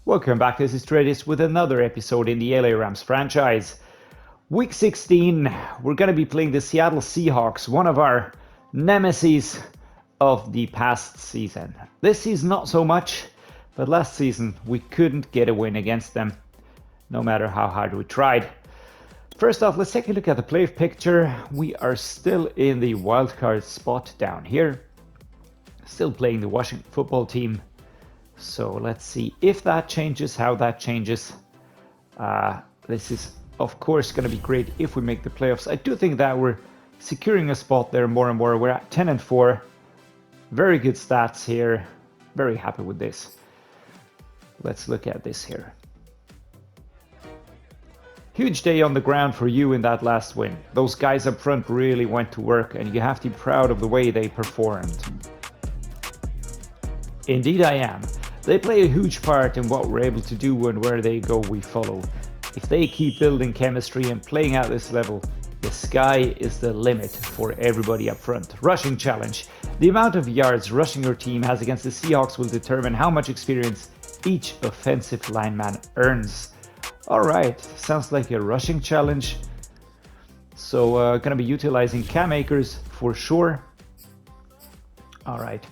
Welcome back, this is Dreddeus with another episode in the LA Rams franchise. Week 16, we're going to be playing the Seattle Seahawks, one of our nemesis of the past season. This season not so much, but last season we couldn't get a win against them, no matter how hard we tried. First off, let's take a look at the playoff picture. We are still in the wildcard spot down here, still playing the Washington football team. So let's see if that changes, how that changes. This is, of course, going to be great if we make the playoffs. I do think that we're securing a spot there more and more. We're at 10-4. Very good stats here. Very happy with this. Let's look at this here. Huge day on the ground for you in that last win. Those guys up front really went to work, and you have to be proud of the way they performed. Indeed I am. They play a huge part in what we're able to do, and where they go we follow. If they keep building chemistry and playing at this level, the sky is the limit for everybody up front. Rushing challenge. The amount of yards rushing your team has against the Seahawks will determine how much experience each offensive lineman earns. Alright, sounds like a rushing challenge. So gonna be utilizing Akers for sure. Alright.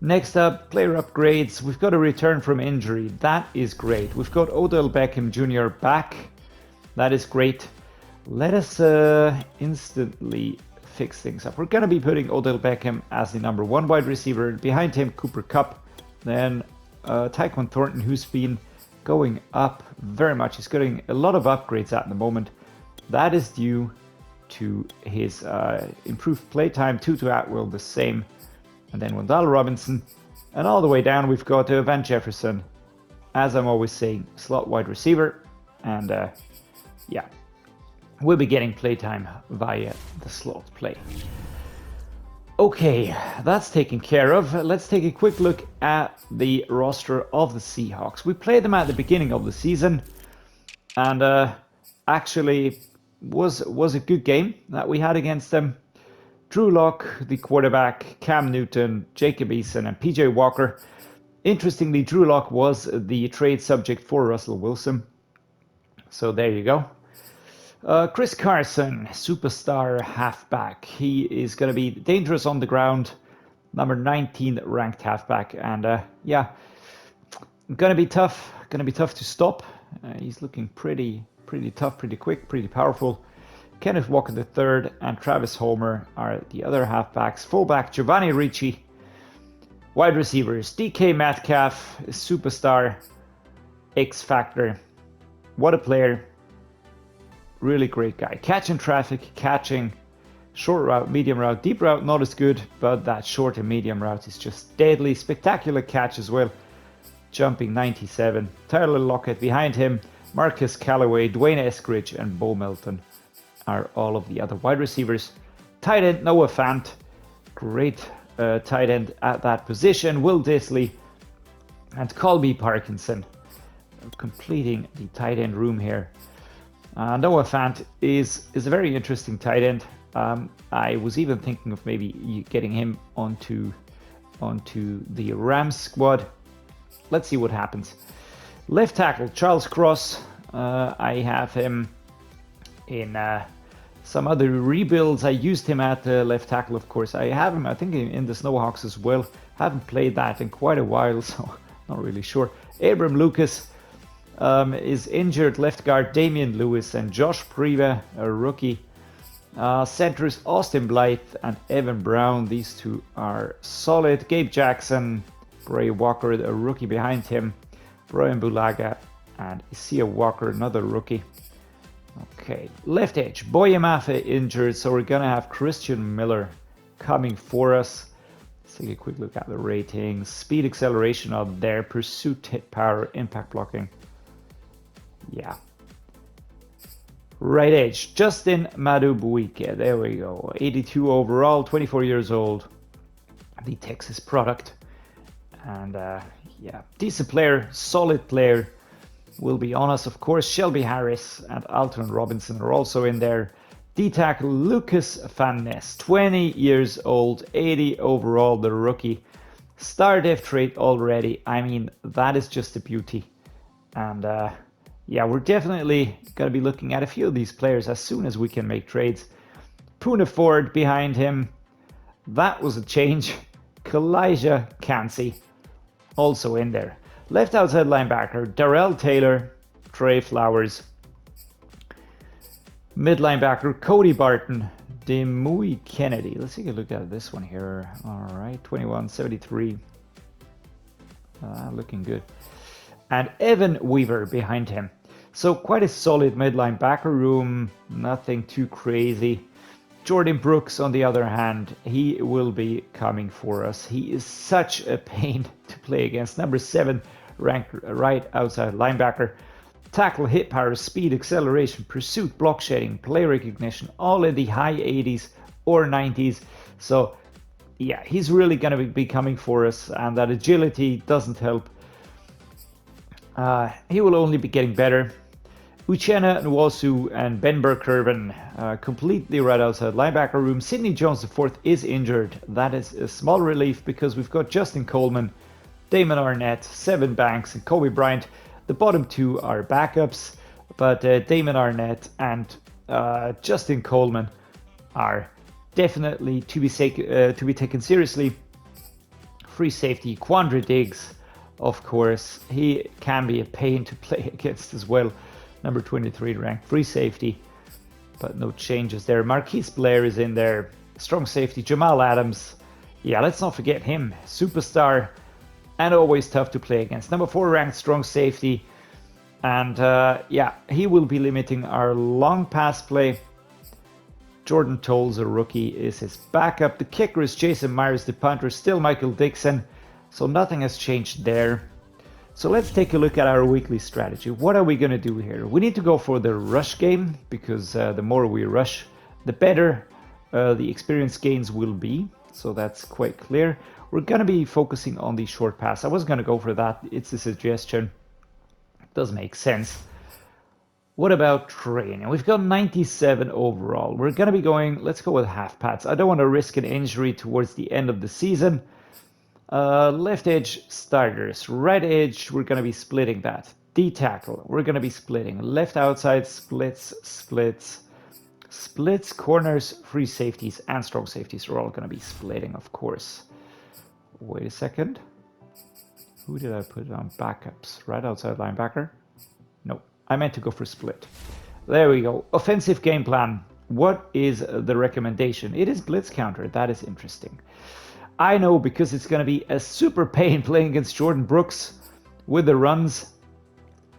Next up, player upgrades. We've got a return from injury. That is great. We've got Odell Beckham Jr. back. That is great. Let us instantly fix things up. We're going to be putting Odell Beckham as the number 1 wide receiver. Behind him, Kupp. Then Tyquan Thornton, who's been going up very much. He's getting a lot of upgrades at the moment. That is due to his improved playtime. Tutu Atwell the same. And then Wendell Robinson, and all the way down we've got Van Jefferson, as I'm always saying, slot wide receiver, and yeah, we'll be getting playtime via the slot play. Okay, that's taken care of. Let's take a quick look at the roster of the Seahawks. We played them at the beginning of the season, and actually was a good game that we had against them. Drew Lock, the quarterback, Cam Newton, Jacob Eason, and PJ Walker. Interestingly, Drew Lock was the trade subject for Russell Wilson. So there you go. Chris Carson, superstar halfback. He is going to be dangerous on the ground. Number 19 ranked halfback. And yeah, going to be tough. Going to be tough to stop. He's looking pretty tough, pretty quick, pretty powerful. Kenneth Walker III and Travis Homer are the other halfbacks. Fullback Giovanni Ricci. Wide receivers DK Metcalf, superstar, X Factor. What a player. Really great guy. Catching traffic, catching short route, medium route, deep route not as good, but that short and medium route is just deadly. Spectacular catch as well. Jumping 97. Tyler Lockett behind him. Marcus Callaway, Dwayne Eskridge, and Bo Melton are all of the other wide receivers. Tight end Noah Fant, great tight end at that position. Will Disley and Colby Parkinson completing the tight end room here. Noah Fant is a very interesting tight end. I was even thinking of maybe getting him onto the Rams squad. Let's see what happens. Left tackle Charles Cross. I have him in some other rebuilds. I used him at left tackle, of course. I have him, I think, in the Snowhawks as well. Haven't played that in quite a while, so not really sure. Abram Lucas is injured. Left guard Damian Lewis and Josh Priva, a rookie. Centers Austin Blythe and Evan Brown. These two are solid. Gabe Jackson, Bray Walker, a rookie behind him. Brian Bulaga and Isia Walker, another rookie. Okay, left edge, Boyamafe injured, so we're gonna have Christian Miller coming for us. Let's take a quick look at the ratings. Speed, acceleration up there, pursuit, hit power, impact blocking. Yeah. Right edge, Justin Madubuike, there we go. 82 overall, 24 years old. The Texas product. And yeah, decent player, solid player. Will be on us, of course. Shelby Harris and Alton Robinson are also in there. D-tackle Lucas Van Ness, 20 years old, 80 overall, the rookie. Star def trait already. I mean, that is just a beauty. And yeah, we're definitely going to be looking at a few of these players as soon as we can make trades. Poona Ford behind him. That was a change. Kalijah Cansey also in there. Left outside linebacker, Darrell Taylor, Trey Flowers. Mid linebacker, Cody Barton, Demouy Kennedy. Let's take a look at this one here. All right, 2173. Looking good. And Evan Weaver behind him. So quite a solid mid linebacker room. Nothing too crazy. Jordan Brooks, on the other hand, he will be coming for us. He is such a pain to play against. Number 7 ranked right outside linebacker. Tackle, hit power, speed, acceleration, pursuit, block shedding, play recognition, all in the high 80s or 90s. So yeah, he's really going to be coming for us, and that agility doesn't help. He will only be getting better. Uchenna Nwosu and Ben Burke-Kirven completely right outside linebacker room. Sidney Jones IV is injured. That is a small relief because we've got Justin Coleman, Damon Arnett, Sevyn Banks, and Kobe Bryant. The bottom 2 are backups, but Damon Arnett and Justin Coleman are definitely to be taken seriously. Free safety, Quandre Diggs, of course. He can be a pain to play against as well. Number 23 ranked free safety, but no changes there. Marquise Blair is in there. Strong safety, Jamal Adams. Yeah, let's not forget him. Superstar and always tough to play against. Number 4 ranked strong safety. And yeah, he will be limiting our long pass play. Jordan Tolles, a rookie, is his backup. The kicker is Jason Myers. The punter is still Michael Dixon. So nothing has changed there. So let's take a look at our weekly strategy. What are we going to do here? We need to go for the rush game, because the more we rush, the better the experience gains will be. So that's quite clear. We're going to be focusing on the short pass. I was going to go for that. It's a suggestion. It does make sense. What about training? We've got 97 overall. We're going to be going, let's go with half pads. I don't want to risk an injury towards the end of the season. Left edge starters, right edge, we're going to be splitting that. D tackle, we're going to be splitting. Left outside, splits, corners, free safeties, and strong safeties are all going to be splitting, of course. Wait a second. Who did I put on backups? Right outside linebacker? No, I meant to go for split. There we go. Offensive game plan. What is the recommendation? It is blitz counter. That is interesting. I know, because it's going to be a super pain playing against Jordan Brooks with the runs.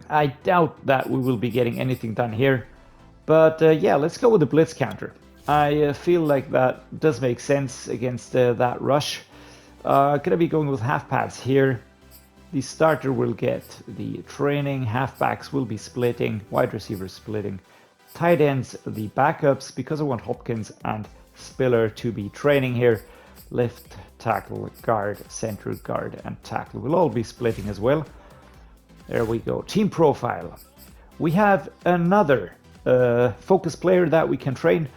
I doubt that we will be getting anything done here. But yeah, let's go with the blitz counter. I feel like that does make sense against that rush. Going to be going with half pads here. The starter will get the training. Halfbacks will be splitting. Wide receivers splitting. Tight ends, the backups, because I want Hopkins and Spiller to be training here. Left tackle, guard, center guard, and tackle will all be splitting as well. There we go. Team profile. We have another focus player that we can train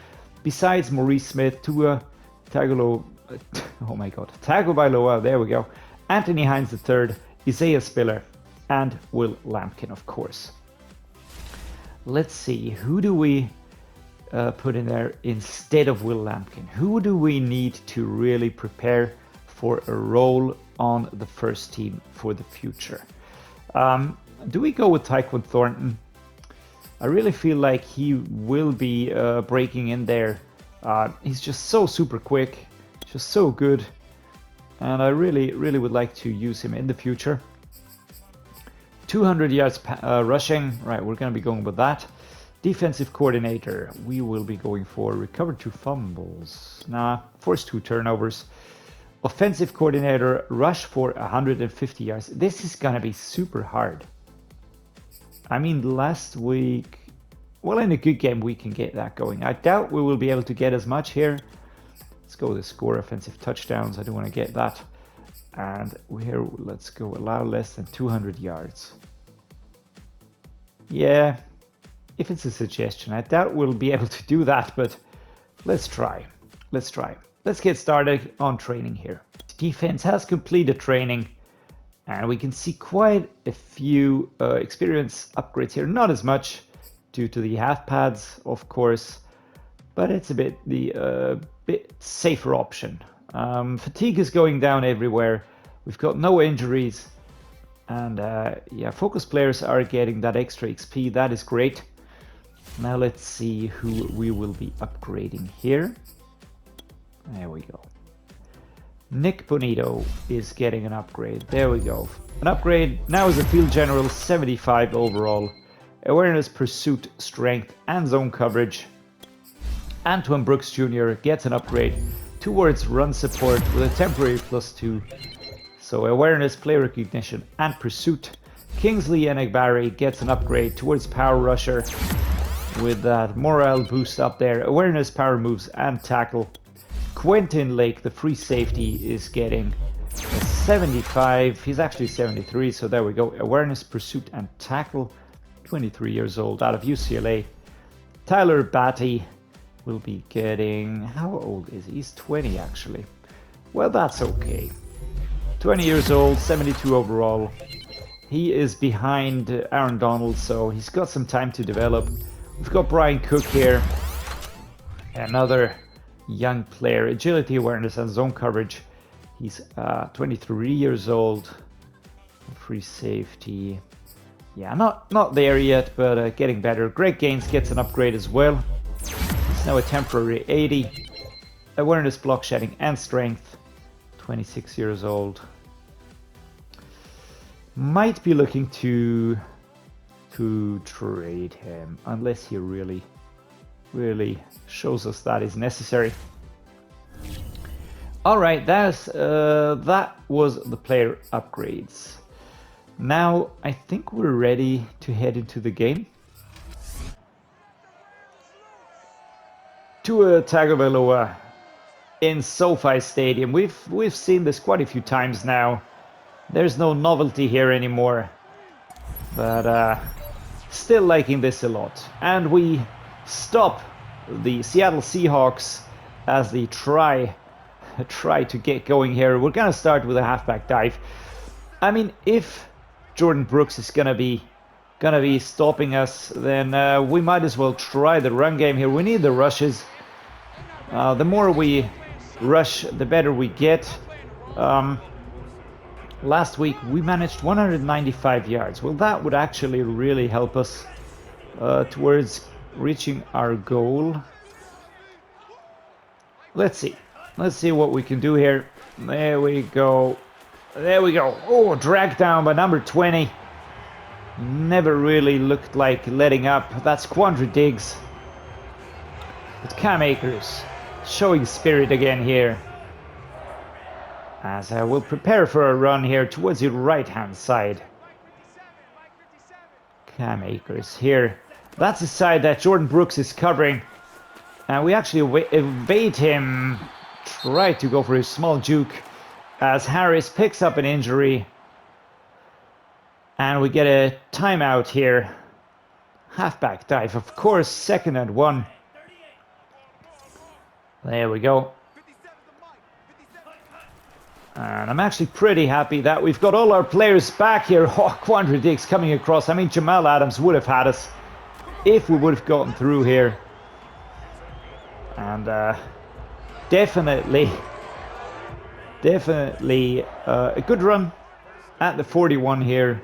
besides Maurice Smith, Tua Tagovailoa, there we go. Anthony Hines III, Isaiah Spiller, and Will Lampkin, of course. Let's see, who do we put in there instead of Will Lampkin? Who do we need to really prepare for a role on the first team for the future? Do we go with Tyquan Thornton? I really feel like he will be breaking in there. He's just so super quick, just so good, and I really would like to use him in the future. 200 yards rushing, right, we're going to be going with that. Defensive coordinator, we will be going for recovered 2 fumbles. Forced 2 turnovers. Offensive coordinator, rush for 150 yards. This is going to be super hard. I mean, last week, well, in a good game, we can get that going. I doubt we will be able to get as much here. Let's go with the score, offensive touchdowns. I don't want to get that. And here, let's go allow less than 200 yards. Yeah. If it's a suggestion, I doubt we'll be able to do that, but let's try. Let's get started on training here. Defense has completed training, And we can see quite a few experience upgrades here. Not as much due to the half pads, of course, but it's a bit bit safer option. Fatigue is going down everywhere. We've got no injuries, and yeah, focus players are getting that extra XP. That is great. Now let's see who we will be upgrading here. There we go. Nick Bonito is getting an upgrade. There we go. An upgrade now is a field general, 75 overall. Awareness, pursuit, strength, and zone coverage. Antoine Brooks Jr. gets an upgrade towards run support with a temporary +2. So awareness, play recognition, and pursuit. Kingsley Enagbari gets an upgrade towards power rusher with that morale boost up there. Awareness, power moves, and tackle. Quentin Lake, the free safety, is getting a 75. He's actually 73, so there we go. Awareness, pursuit, and tackle. 23 years old, out of UCLA. Tyler Batty will be getting... How old is he? He's 20, actually. Well, that's okay. 20 years old, 72 overall. He is behind Aaron Donald, so he's got some time to develop. We've got Brian Cook here. Another young player, agility, awareness, and zone coverage. He's 23 years old. Free safety. Yeah, not there yet, but getting better. Greg Gaines gets an upgrade as well. He's now a temporary 80. Awareness, block shedding, and strength. 26 years old. Might be looking to trade him, unless he really shows us that is necessary. All right, that was the player upgrades. Now I think we're ready to head into the game. Tua Tagovailoa in SoFi Stadium. We've seen this quite a few times now. There's no novelty here anymore, but still liking this a lot. And we stop the Seattle Seahawks as they try to get going here. We're gonna start with a halfback dive. I mean, if Jordan Brooks is gonna be stopping us, then we might as well try the run game here. We need the rushes. The more we rush, the better we get. Last week we managed 195 yards. Well, that would actually really help us towards reaching our goal. Let's see what we can do here. There we go. Oh, dragged down by number 20. Never really looked like letting up. That's Quandre Diggs. But Cam Akers showing spirit again here, as I will prepare for a run here towards the right hand side. Cam Akers here. That's the side that Jordan Brooks is covering, and we actually evade him. Try to go for his small juke as Harris picks up an injury, and we get a timeout here. Halfback dive, of course, 2nd and 1. There we go. And I'm actually pretty happy that we've got all our players back here. Oh, Quandre Diggs coming across. I mean, Jamal Adams would have had us if we would have gotten through here. And definitely a good run at the 41 here.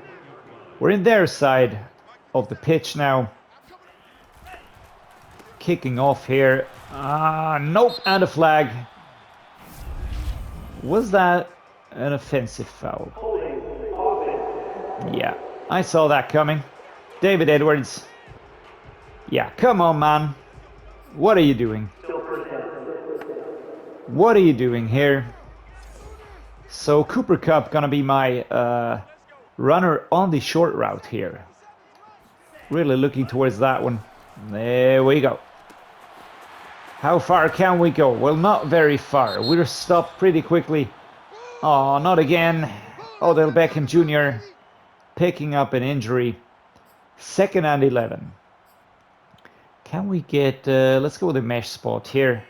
We're in their side of the pitch now. Kicking off here. Nope, and a flag. Was that an offensive foul? Yeah, I saw that coming. David Edwards. Yeah, come on, man. What are you doing? What are you doing here? So Cooper Kupp gonna be my runner on the short route here. Really looking towards that one. There we go. How far can we go? Well, not very far. We're stopped pretty quickly. Oh, not again. Odell Beckham Jr. picking up an injury. 2nd and 11. Can we get... let's go with a mesh spot here.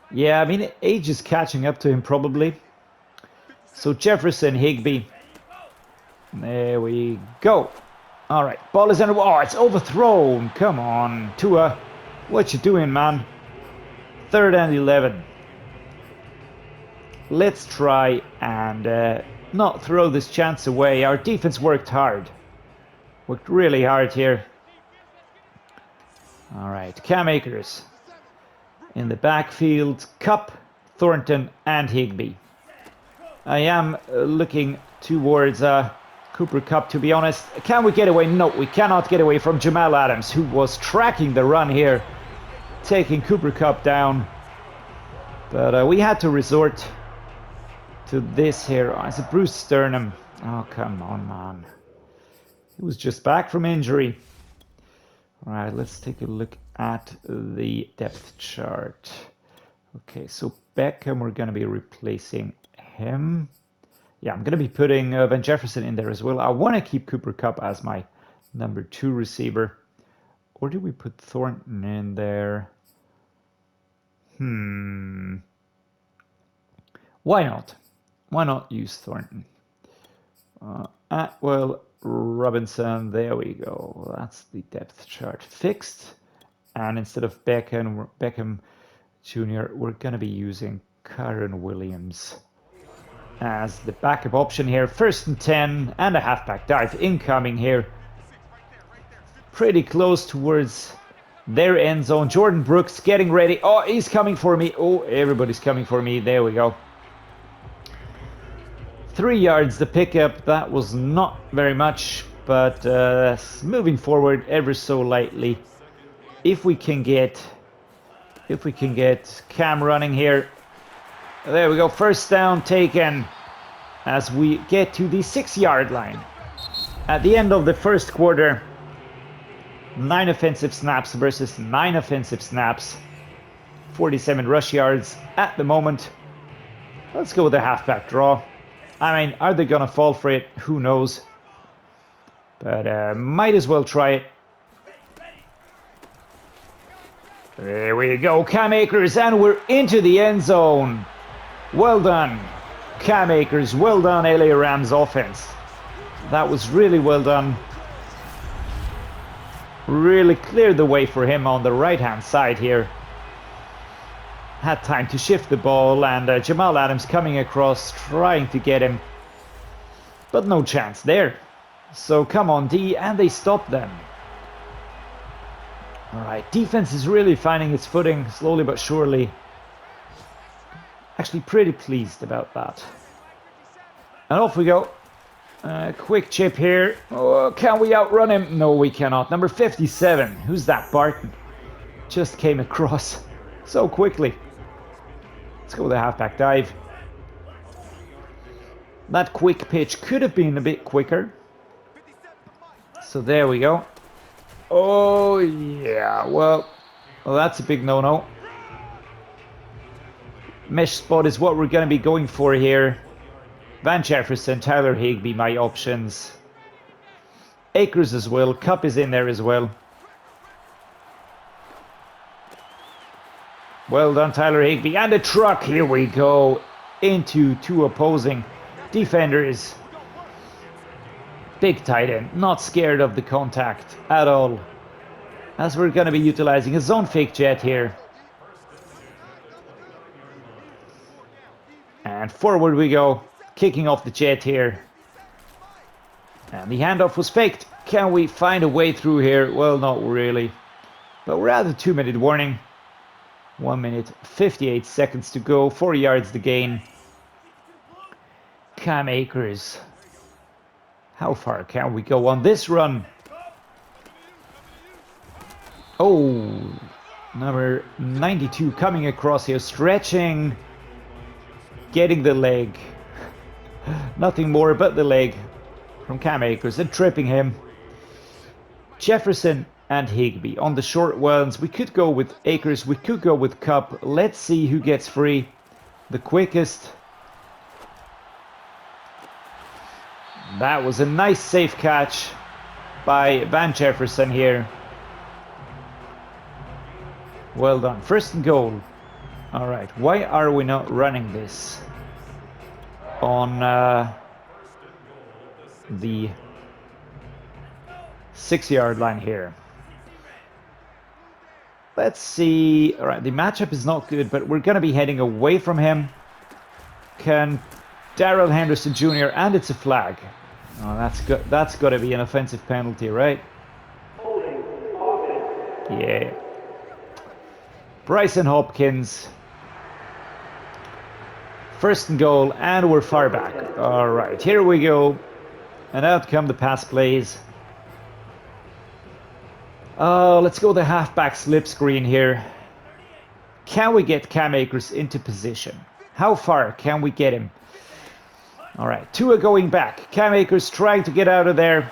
Yeah, I mean, age is catching up to him probably. So Jefferson, Higbee. There we go. All right, ball is under. Oh, it's overthrown. Come on, Tua. What you doing, man? 3rd and 11. Let's try and not throw this chance away. Our defense worked hard. Worked really hard here. All right, Cam Akers. In the backfield, Kupp, Thornton, and Higbee. I am looking towards Cooper Kupp, to be honest. Can we get away? No, we cannot get away from Jamal Adams, who was tracking the run here, taking Cooper Kupp down. But we had to resort to this here. Oh, it's a Bruce Sternum. Oh, come on, man. He was just back from injury. All right, let's take a look at the depth chart. Okay, so Beckham, we're going to be replacing him. Yeah, I'm going to be putting Van Jefferson in there as well. I want to keep Cooper Kupp as my number 2 receiver. Or do we put Thornton in there? Why not? Why not use Thornton? Well, Robinson, there we go. That's the depth chart fixed. And instead of Beckham Jr., we're going to be using Kyren Williams as the backup option here. 1st and 10 and a halfback dive incoming here. Pretty close towards their end zone. Jordan Brooks getting ready. Oh, he's coming for me. Oh, everybody's coming for me. There we go. 3 yards the pickup. That was not very much, but moving forward ever so lightly. If we can get Cam running here. There we go. 1st down taken as we get to the 6-yard line. At the end of the 1st quarter, 9 offensive snaps versus 9 offensive snaps. 47 rush yards at the moment. Let's go with a halfback draw. I mean, are they going to fall for it? Who knows? But might as well try it. There we go, Cam Akers, and we're into the end zone. Well done, Cam Akers. Well done, LA Rams offense. That was really well done. Really cleared the way for him on the right-hand side here. Had time to shift the ball, and Jamal Adams coming across, trying to get him. But no chance there. So come on, D, and they stopped them. All right, defense is really finding its footing, slowly but surely. Actually pretty pleased about that. And off we go. Quick chip here. Oh, can we outrun him? No, we cannot. Number 57. Who's that? Barton. Just came across so quickly. Let's go with a halfback dive. That quick pitch could have been a bit quicker. So there we go. Oh, yeah. Well, that's a big no-no. Mesh spot is what we're going to be going for here. Van Jefferson, Tyler Higbee, my options. Akers as well. Kupp is in there as well. Well done, Tyler Higbee. And a truck. Here we go. Into 2 opposing defenders. Big tight end. Not scared of the contact at all. As we're going to be utilizing a zone fake jet here. And forward we go. Kicking off the jet here. And the handoff was faked. Can we find a way through here? Well, not really. But we're at a 2-minute warning. 1 minute, 58 seconds to go. 4 yards to gain. Cam Akers. How far can we go on this run? Oh, number 92 coming across here, stretching. Getting the leg. Nothing more but the leg from Cam Akers and tripping him. Jefferson and Higbee on the short ones. We could go with Akers. We could go with Kupp. Let's see who gets free the quickest. That was a nice safe catch by Van Jefferson here. Well done. 1st and goal. All right. Why are we not running this on the 6-yard line here. Let's see. All right, the matchup is not good, but we're going to be heading away from him. Can Darrell Henderson Jr. and it's a flag. Oh, that's good. That's got to be an offensive penalty, right? Yeah. Bryson Hopkins. First and goal, and we're far back. All right, here we go. And out come the pass plays. Oh, let's go the halfback slip screen here. Can we get Cam Akers into position? How far can we get him? All right, Tua going back. Cam Akers trying to get out of there.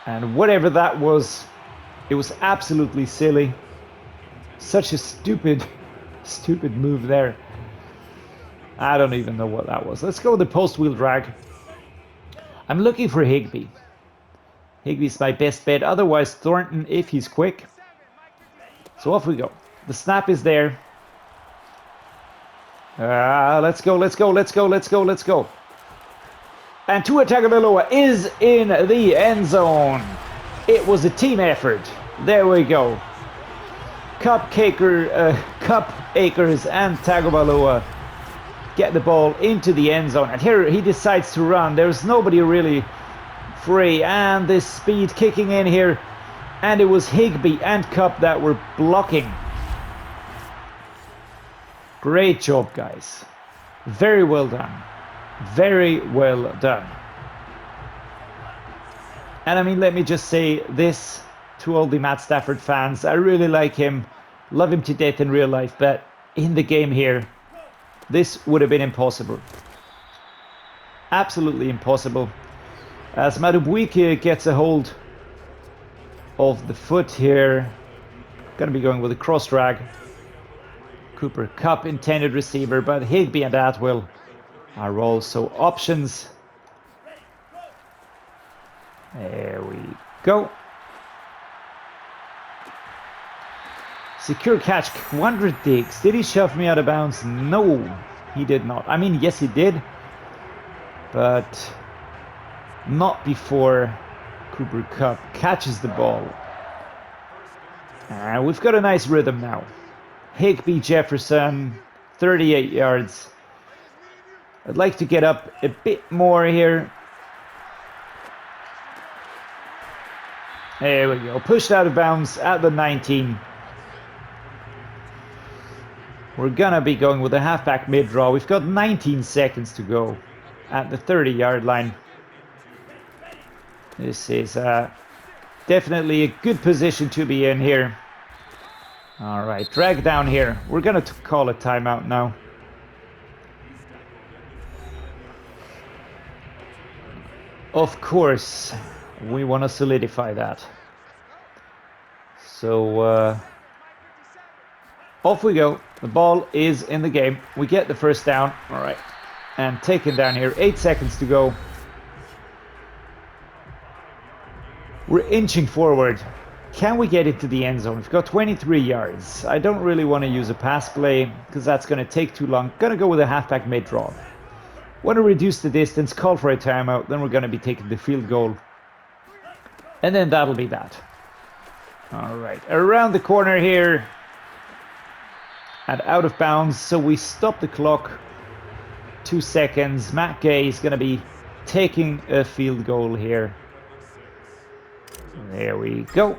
And whatever that was, it was absolutely silly. Such a stupid move there. I don't even know what that was. Let's go with the post wheel drag. I'm looking for Higbee. Higbee's my best bet. Otherwise, Thornton if he's quick. So off we go. The snap is there. Let's go. And Tua Tagovailoa is in the end zone. It was a team effort. There we go. Kupp, Akers, and Tagovailoa get the ball into the end zone. And here he decides to run. There's nobody really free. And this speed kicking in here. And it was Higbee and Kupp that were blocking. Great job, guys. Very well done. Very well done. And I mean, let me just say this to all the Matt Stafford fans. I really like him. Love him to death in real life. But in the game here, this would have been impossible. Absolutely impossible. As Madubuike gets a hold of the foot here. Going to be going with a cross drag. Cooper Kupp intended receiver, but Higbee and Atwell are also options. There we go. Secure catch, Quandra Diggs. Did he shove me out of bounds? No, he did not. I mean, yes, he did. But not before Cooper Kupp catches the ball. And we've got a nice rhythm now. Higbee, Jefferson, 38 yards. I'd like to get up a bit more here. There we go. Pushed out of bounds at the 19. We're going to be going with a halfback mid-draw. We've got 19 seconds to go at the 30-yard line. This is definitely a good position to be in here. All right, drag down here. We're going to call a timeout now. Of course, we want to solidify that. So, off we go. The ball is in the game. We get the first down. All right, and taken down here. 8 seconds to go. We're inching forward. Can we get into the end zone? We've got 23 yards. I don't really want to use a pass play because that's going to take too long. Going to go with a halfback mid-draw. Want to reduce the distance, call for a timeout. Then we're going to be taking the field goal. And then that'll be that. All right. Around the corner here. And out of bounds. So we stop the clock. 2 seconds. Matt Gay is going to be taking a field goal here. There we go.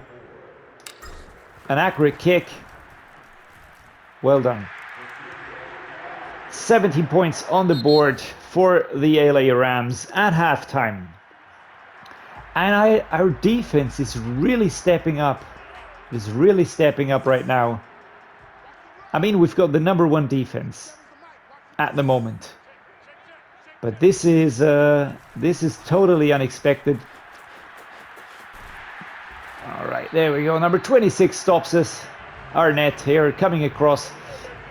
An accurate kick. Well done. 17 points on the board for the LA Rams at halftime. And our defense is really stepping up. Is really stepping up right now. I mean, we've got the #1 defense at the moment. But this is totally unexpected. All right, there we go. Number 26 stops us. Arnett here coming across.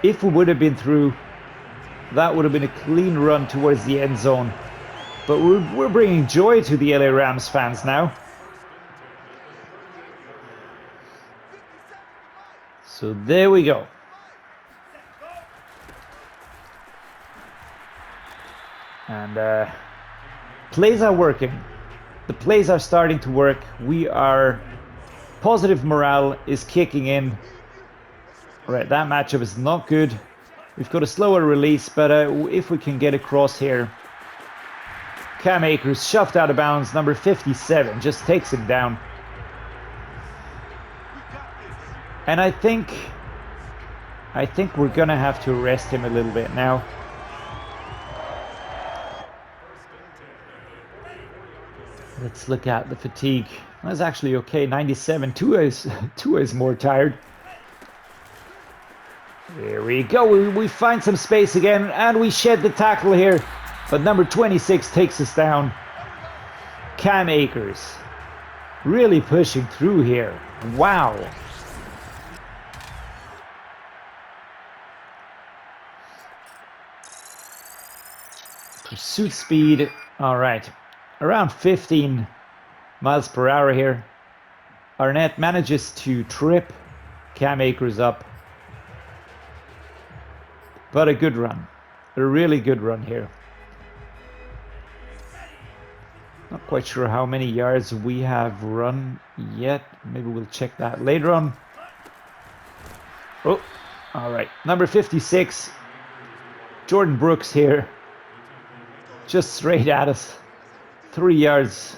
If we would have been through, that would have been a clean run towards the end zone. But we're bringing joy to the LA Rams fans now. So there we go. And Plays are working. The plays are starting to work. We are... Positive morale is kicking in. Alright, that matchup is not good. We've got a slower release, but if we can get across here. Cam Akers shoved out of bounds. Number 57 just takes him down. And I think we're gonna have to arrest him a little bit now. Let's look at the fatigue. That's actually okay. 97. Tua is more tired. There we go. We find some space again, and we shed the tackle here. But number 26 takes us down. Cam Akers really pushing through here. Wow. Pursuit speed. All right. Around 15 miles per hour here. Arnett manages to trip Cam Akers up. But a good run. A really good run here. Not quite sure how many yards we have run yet. Maybe we'll check that later on. Oh, all right. Number 56. Jordan Brooks here. Just straight at us. 3 yards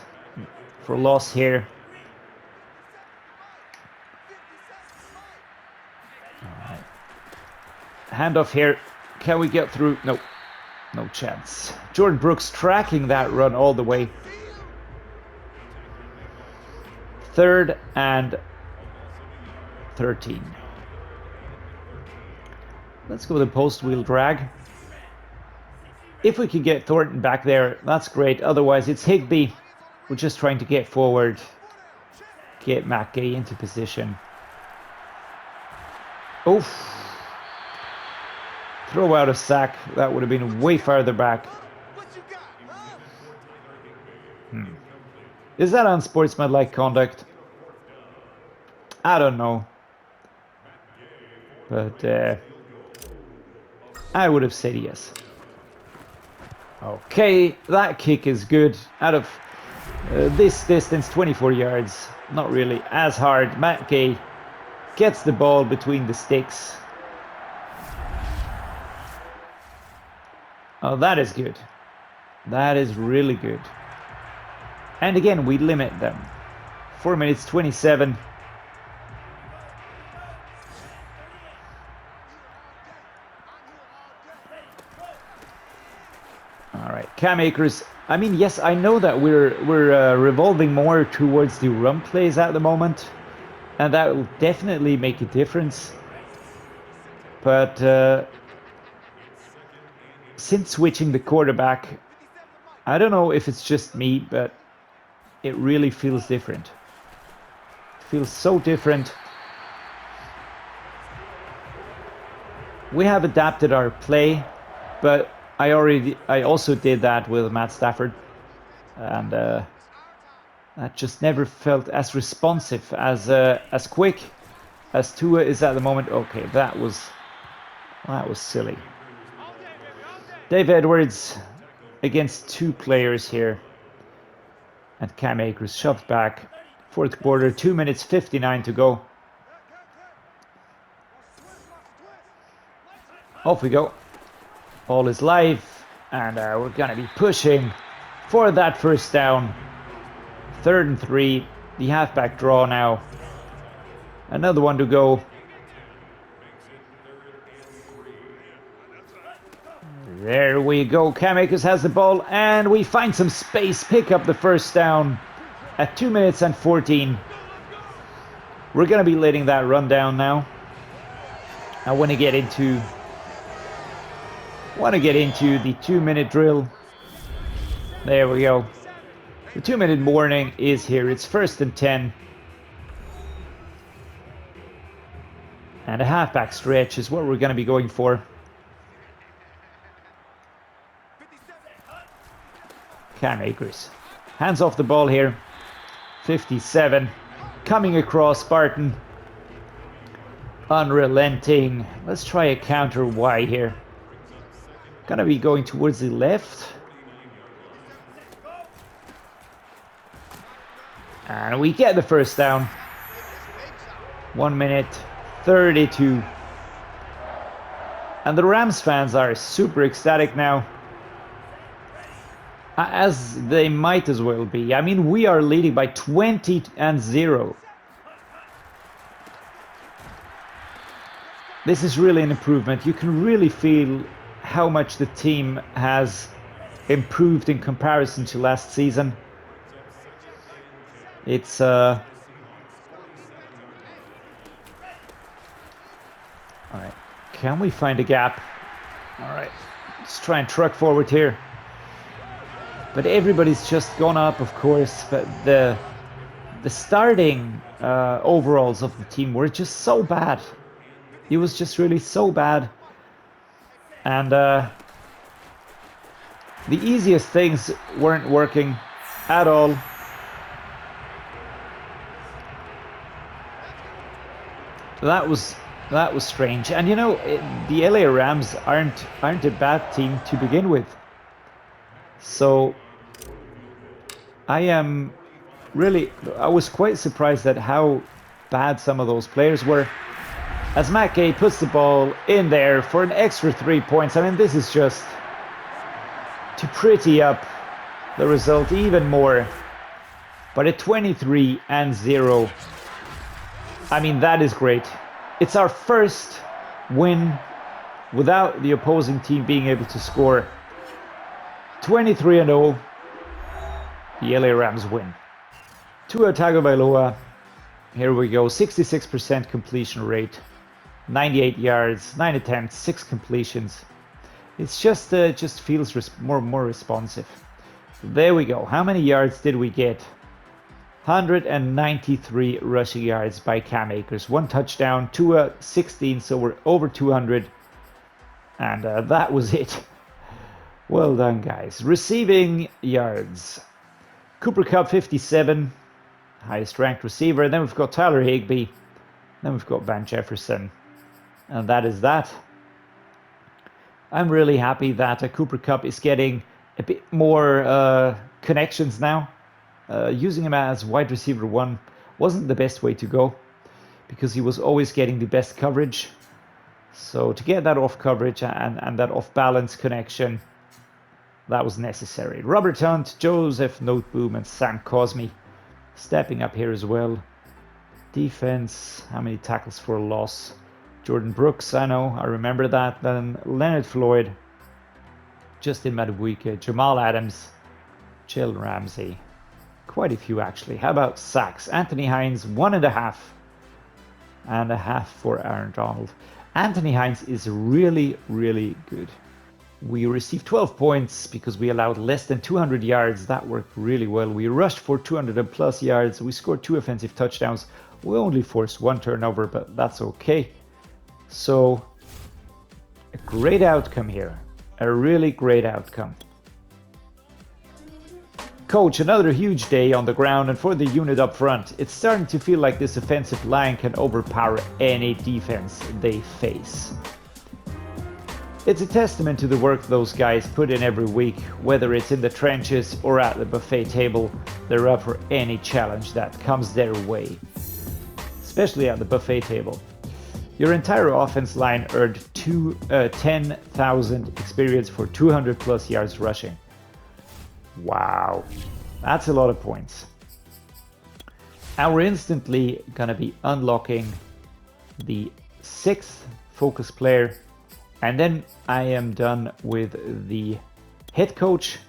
for loss here. All right. Handoff here. Can we get through? No. No chance. Jordan Brooks tracking that run all the way. 3rd and 13. Let's go with the post wheel drag. If we can get Thornton back there, that's great. Otherwise, it's Higbee. We're just trying to get forward. Get Matt Gay into position. Oof. Throw out a sack. That would have been way farther back. Is that unsportsmanlike conduct? I don't know. But I would have said yes. Okay, that kick is good. Out of this distance, 24 yards. Not really as hard. Matt Gay gets the ball between the sticks. Oh, that is good. That is really good. And again, we limit them. 4 minutes 27. All right, Cam Akers. I mean, yes, I know that we're revolving more towards the run plays at the moment, and that will definitely make a difference. But since switching the quarterback, I don't know if it's just me, but it really feels different. It feels so different. We have adapted our play, but I also did that with Matt Stafford, and that just never felt as responsive, as quick as Tua is at the moment. Okay, that was silly. Dave Edwards against 2 players here, and Cam Akers shoved back. 4th quarter, 2 minutes 59 to go. Off we go. Ball is live, and we're gonna be pushing for that first down. 3rd and 3. The halfback draw now. Another one to go. There we go. Cam Akers has the ball, and we find some space. Pick up the first down at 2 minutes and 14. We're gonna be letting that run down now. I want to get into the 2-minute drill. There we go. The 2-minute warning is here. It's 1st and 10. And a halfback stretch is what we're going to be going for. Cam Akers. Hands off the ball here. 57. Coming across Spartan. Unrelenting. Let's try a counter Y here. Gonna be going towards the left. And we get the first down. 1 minute 32. And the Rams fans are super ecstatic now. As they might as well be. I mean, we are leading by 20-0. This is really an improvement. You can really feel how much the team has improved in comparison to last season. It's all right. Can we find a gap? All right. Let's try and truck forward here. But everybody's just gone up, of course. But the starting overalls of the team were just so bad. It was just really so bad. And the easiest things weren't working at all. That was strange. And you know, the LA Rams aren't a bad team to begin with. So I was quite surprised at how bad some of those players were. As Matt Gay puts the ball in there for an extra 3 points. I mean, this is just to pretty up the result even more. But at 23-0, I mean, that is great. It's our first win without the opposing team being able to score. 23-0, the LA Rams win. Tua Tagovailoa, here we go, 66% completion rate, 98 yards, 9 attempts, 6 completions. It's just feels more responsive. There we go. How many yards did we get? 193 rushing yards by Cam Akers. 1 touchdown, Tua 16, so we're over 200. And that was it. Well done, guys. Receiving yards. Cooper Kupp 57, highest ranked receiver. Then we've got Tyler Higbee. Then we've got Van Jefferson. And that is that. I'm really happy that Cooper Kupp is getting a bit more connections now. Using him as wide receiver 1 wasn't the best way to go because he was always getting the best coverage. So to get that off coverage and that off balance connection, that was necessary. Robert Hunt, Joseph Noteboom, and Sam Cosmi stepping up here as well. Defense, how many tackles for a loss? Jordan Brooks, I know, I remember that. Then Leonard Floyd, Justin Madubuike, Jamal Adams, Jalen Ramsey. Quite a few actually. How about sacks? Anthony Hines, 1.5 for Aaron Donald. Anthony Hines is really, really good. We received 12 points because we allowed less than 200 yards. That worked really well. We rushed for 200 and plus yards. We scored 2 offensive touchdowns. We only forced 1 turnover, but that's okay. So, a great outcome here. A really great outcome. Coach, another huge day on the ground and for the unit up front. It's starting to feel like this offensive line can overpower any defense they face. It's a testament to the work those guys put in every week, whether it's in the trenches or at the buffet table. They're up for any challenge that comes their way, especially at the buffet table. Your entire offense line earned 10,000 experience for 200 plus yards rushing. Wow, that's a lot of points. And we're instantly gonna be unlocking the 6th focus player. And then I am done with the head coach,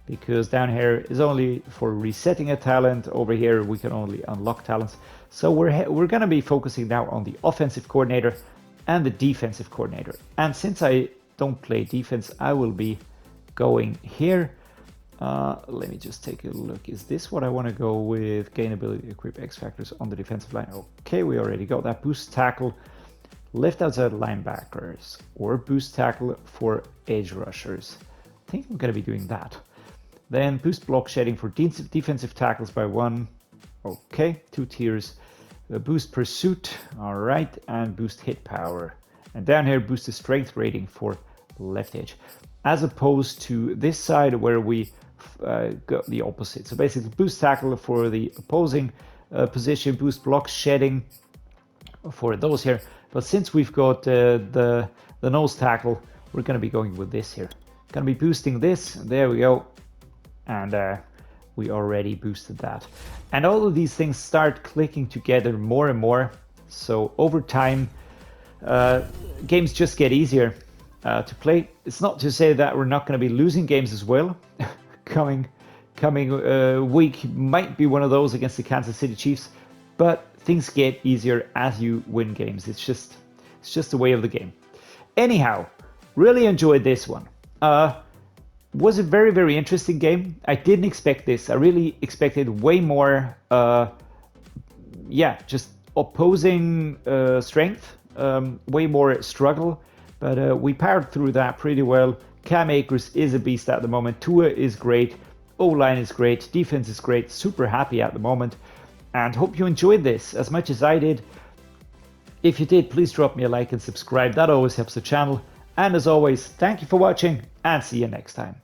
because down here is only for resetting a talent. Over here we can only unlock talents. So we're going to be focusing now on the offensive coordinator and the defensive coordinator. And since I don't play defense, I will be going here. Let me just take a look. Is this what I want to go with? Gain ability, equip X factors on the defensive line. Okay, we already got that. Boost tackle, left outside linebackers, or boost tackle for edge rushers. I think I'm going to be doing that. Then boost block shedding for defensive tackles by 1. Okay, 2 tiers. Boost pursuit, all right, and boost hit power. And down here, boost the strength rating for left edge. As opposed to this side where we go the opposite. So basically boost tackle for the opposing position, boost block shedding for those here. But since we've got the nose tackle, we're going to be going with this here. Going to be boosting this. There we go. And we already boosted that. And all of these things start clicking together more and more. So over time, games just get easier to play. It's not to say that we're not going to be losing games as well. coming week might be one of those against the Kansas City Chiefs, but things get easier as you win games. It's just the way of the game. Anyhow, really enjoyed this one. Was a very, very interesting game. I didn't expect this. I really expected way more, just opposing strength, way more struggle, but we powered through that pretty well. Cam Akers is a beast at the moment. Tua is great. O-line is great. Defense is great. Super happy at the moment, and hope you enjoyed this as much as I did. If you did, please drop me a like and subscribe. That always helps the channel. And as always, thank you for watching, and see you next time.